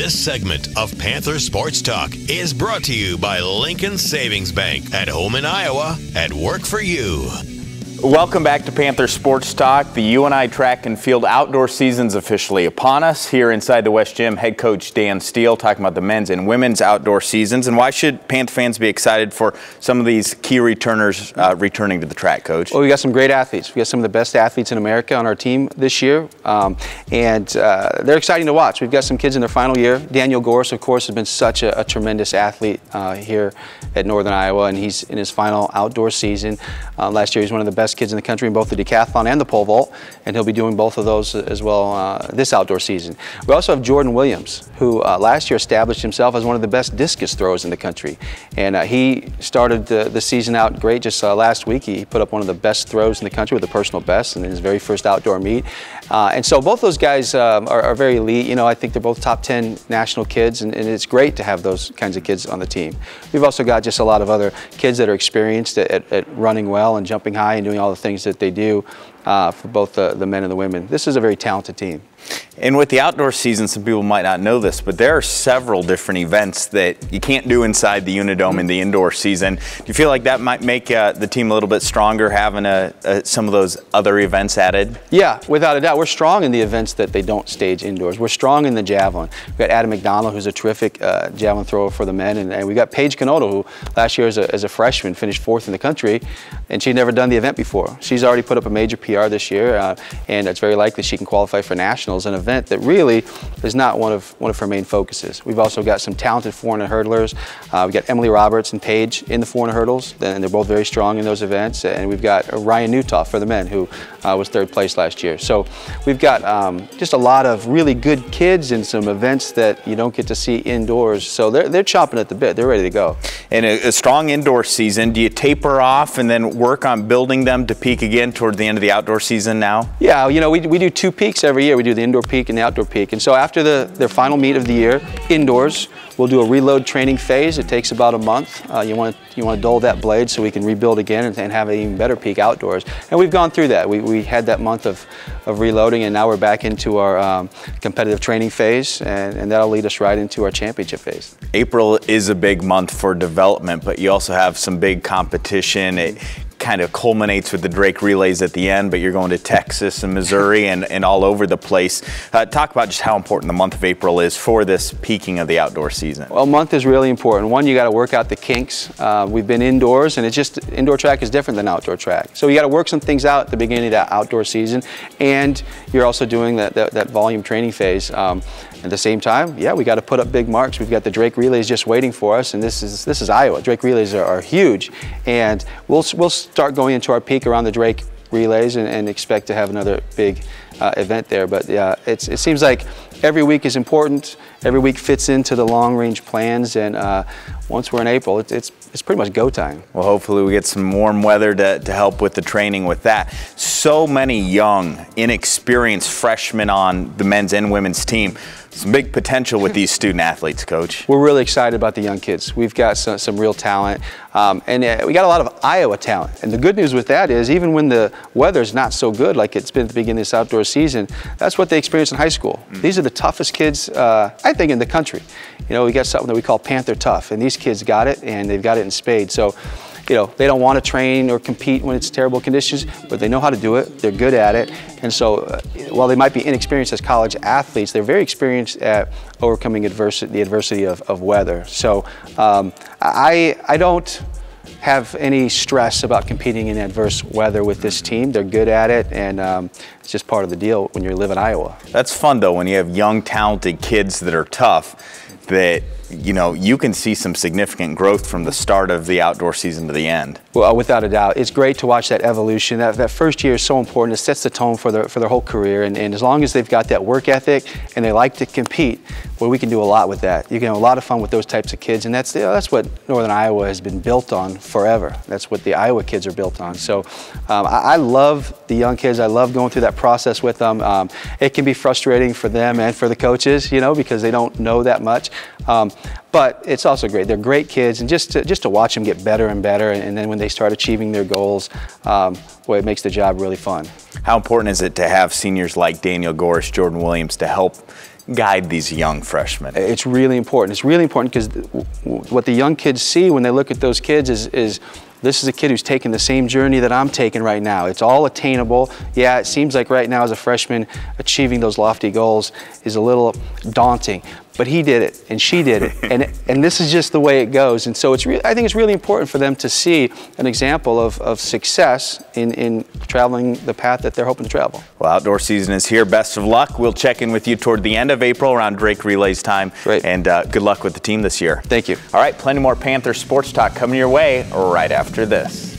This segment of Panther Sports Talk is brought to you by Lincoln Savings Bank. At home in Iowa, at work for you. Welcome back to Panther Sports Talk. The UNI Track and Field outdoor season's officially upon us. Here inside the West Gym, head coach Dan Steele talking about the men's and women's outdoor seasons. And why should Panther fans be excited for some of these key returners returning to the track, Coach? Well, we got some great athletes. We got some of the best athletes in America on our team this year. And they're exciting to watch. We've got some kids in their final year. Daniel Gorse, of course, has been such a tremendous athlete here at Northern Iowa, and he's in his final outdoor season. Last year, he's one of the best kids in the country in both the decathlon and the pole vault, and he'll be doing both of those as well this outdoor season. We also have Jordan Williams, who last year established himself as one of the best discus throwers in the country, and he started the season out great. Just last week, he put up one of the best throws in the country with a personal best in his very first outdoor meet. And so both those guys are very elite. You know, I think they're both top 10 national kids, and it's great to have those kinds of kids on the team. We've also got just a lot of other kids that are experienced at running well and jumping high and doing all the things that they do for both the men and the women. This is a very talented team. And with the outdoor season, some people might not know this, but there are several different events that you can't do inside the Unidome in the indoor season. Do you feel like that might make the team a little bit stronger, having some of those other events added? Yeah, without a doubt. We're strong in the events that they don't stage indoors. We're strong in the javelin. We've got Adam McDonald, who's a terrific javelin thrower for the men, and we got Paige Canoto, who last year as a freshman finished 4th in the country, and she'd never done the event before. She's already put up a major PR this year, and it's very likely she can qualify for nationals, an event that really is not one of her main focuses. We've also got some talented 400 hurdlers. We've got Emily Roberts and Paige in the 400 hurdles, and they're both very strong in those events. And we've got Ryan Newtoff for the men, who was 3rd place last year. So we've got just a lot of really good kids in some events that you don't get to see indoors. So they're chomping at the bit. They're ready to go. And a strong indoor season, do you taper off and then work on building them to peak again toward the end of the outdoor season now? Yeah, you know, we do 2 peaks every year. We do the indoor peak and the outdoor peak. And so after their final meet of the year, indoors, we'll do a reload training phase. It takes about a month. You want to dull that blade so we can rebuild again and have an even better peak outdoors. And we've gone through that. We had that month of reloading, and now we're back into our competitive training phase, and that'll lead us right into our championship phase. April is a big month for development, but you also have some big competition. It kind of culminates with the Drake relays at the end, but you're going to Texas and Missouri and all over the place. Talk about just how important the month of April is for this peaking of the outdoor season. Well, month is really important. One, you got to work out the kinks. We've been indoors, and it's just indoor track is different than outdoor track. So you got to work some things out at the beginning of that outdoor season, and you're also doing that volume training phase. At the same time, yeah, we got to put up big marks. We've got the Drake relays just waiting for us, and this is Iowa. Drake relays are huge, and we'll start going into our peak around the Drake relays and expect to have another big event there. But yeah, it seems like every week is important. Every week fits into the long-range plans, and once we're in April, it's pretty much go time. Well, hopefully we get some warm weather to help with the training with that. So many young, inexperienced freshmen on the men's and women's team. Some big potential with these student athletes, Coach. We're really excited about the young kids. We've got some real talent, and we got a lot of Iowa talent. And the good news with that is, even when the weather's not so good like it's been at the beginning of this outdoor season, that's what they experience in high school. These are the toughest kids, I think, in the country. You know, we got something that we call Panther tough, and these kids got it, and they've got it in spades. So, you know, they don't want to train or compete when it's terrible conditions, but they know how to do it. They're good at it. And so while they might be inexperienced as college athletes, they're very experienced at overcoming the adversity of weather. So I don't have any stress about competing in adverse weather with this team. They're good at it, and it's just part of the deal when you live in Iowa. That's fun, though, when you have young, talented kids that are tough, that, you know, you can see some significant growth from the start of the outdoor season to the end. Well, without a doubt. It's great to watch that evolution. That first year is so important. It sets the tone for their whole career. And as long as they've got that work ethic and they like to compete, well, we can do a lot with that. You can have a lot of fun with those types of kids. And that's what Northern Iowa has been built on forever. That's what the Iowa kids are built on. So I love the young kids. I love going through that process with them. It can be frustrating for them and for the coaches, you know, because they don't know that much. But it's also great. They're great kids, and just to watch them get better and better, and then when they start achieving their goals, boy, it makes the job really fun. How important is it to have seniors like Daniel Gorse, Jordan Williams to help guide these young freshmen? It's really important. It's really important because what the young kids see when they look at those kids is this is a kid who's taking the same journey that I'm taking right now. It's all attainable. Yeah, it seems like right now as a freshman, achieving those lofty goals is a little daunting. But he did it, and she did it, and this is just the way it goes. And so I think it's really important for them to see an example of success in traveling the path that they're hoping to travel. Well, outdoor season is here. Best of luck. We'll check in with you toward the end of April around Drake Relays time. Great. And good luck with the team this year. Thank you. All right, plenty more Panther Sports Talk coming your way right after this.